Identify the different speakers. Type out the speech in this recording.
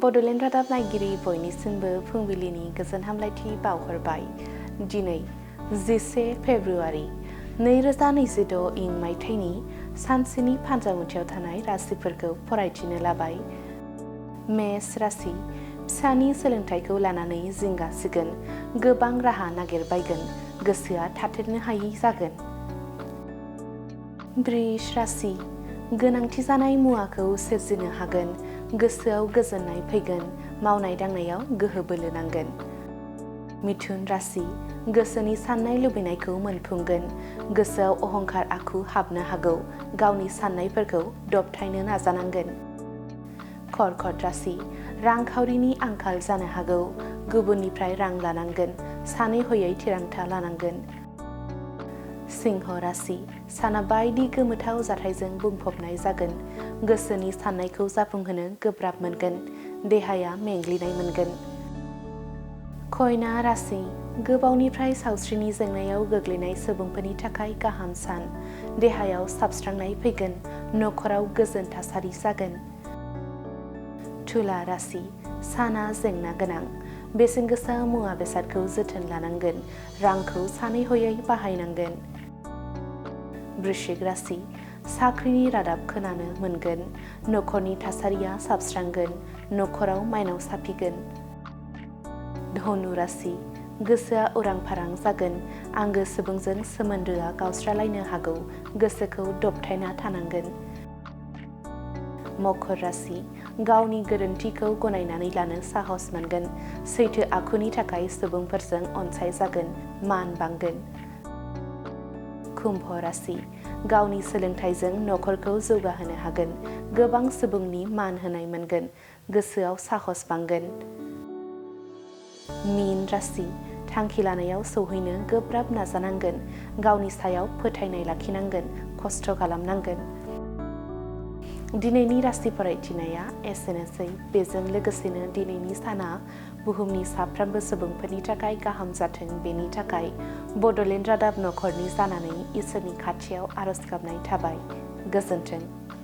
Speaker 1: बड'लेण्ड रादाब नायगिरि बयनिसिमबो फुंबिलिनि गोजोन हामलायथि बावहरबाय। दिनै 11 फेब्रुआरि 2026 इं मायथाइनि सानसेनि फान्जामुथियाव थानाय राशिफोरखौ फरायथिनो लाबाय। मेष राशि, फिसानि सोलोंथाइखौ लानानै जिंगासिगोन, गोबां राहा नागिरबायगोन, गोसोआ थाथेरनो हायै जागोन। वृष राशि, गोनांथि जानाय मुवाखौ सोरजिनो हागोन, गोसोआव गोजोननाय फैगोन, मावनाय दांनायाव गोहो बोलो नांगोन। मिथुन राशि, गोसोनि साननाय लुबैनायखौ मोनफुंगोन, गोसोआव अहंखार आखु हाबनो हागौ, गावनि साननायफोरखौ दबथायनो नाजानांगोन। कर्कट राशि, रांखावरिनि आंखाल जानो हागौ, गुबुननिफ्राय रां लानांगोन, सानै हयै थिरांथा लानांगोन। सिंह राशि, साना बायदि गोमोथाव जाथायजों बुंफबनाय जागोन, गोसोनि साननायखौ जाफुंहोनो गोब्राब मोनगोन, देहाया मेंग्लिनाय मोनगोन। कन्या राशि, गोबावनिफ्राय सावस्रिनि जेंनायाव गोग्लैनाय सुबुंफोरनि थाखाय गाहाम सान, देहायाव साबस्रांनाय फैगोन, नखराव गोजोन थासारि जागोन। तुला राशि, साना जेंना गोनां, बेसेन गोसा मुवा बेसादखौ जोथोन लानांगोन, रांखौ सानै हयै बाहायनांगोन। वृश्चिक राशि, साख्रिनि रादाब खोनानो मोनगोन, नखरनि थासारिया साबस्रांगोन, नखराव माइनाव साफिगोन। धनु राशि, गोसोआ उरां फारां जागोन, आंगो सुबुंजों सोमोन्दोआ गावस्रालायनो हागौ, गोसोखौ दबथायना थानांगोन। मकर राशि, गावनि गोरोन्थिखौ गनायनानै लानो साहस मोनगोन, सैथो आखुनि थाखाय सुबुंफोरजों अनसायजागोन, मान बांगोन। कुम्भ राशि, गावनि सोलोंथाइजों नखरखौ जौगाहोनो हागोन, गोबां सुबुंनि मान होनाय मोनगोन, गोसोआव साहस बांगोन। मीन राशि, थांखि लानायाव सौहैनो गोब्राब नाजानांगोन, गावनि सायाव फोथायनाय लाखिनांगोन, खस्थ' खालामनांगोन। दिनैनि राशि फरायथिनाया एसेनोसै। बेजों लोगोसेनो दिनैनि साना बुहुमनि साफ्रोमबो सुबुंफोरनि थाखाय गाहाम जाथों, बेनि थाखाय बड'लेण्ड रादाब नखरनि जानानै इसोरनि खाथियाव आरज गाबनाय थाबाय। गोजोन्थों।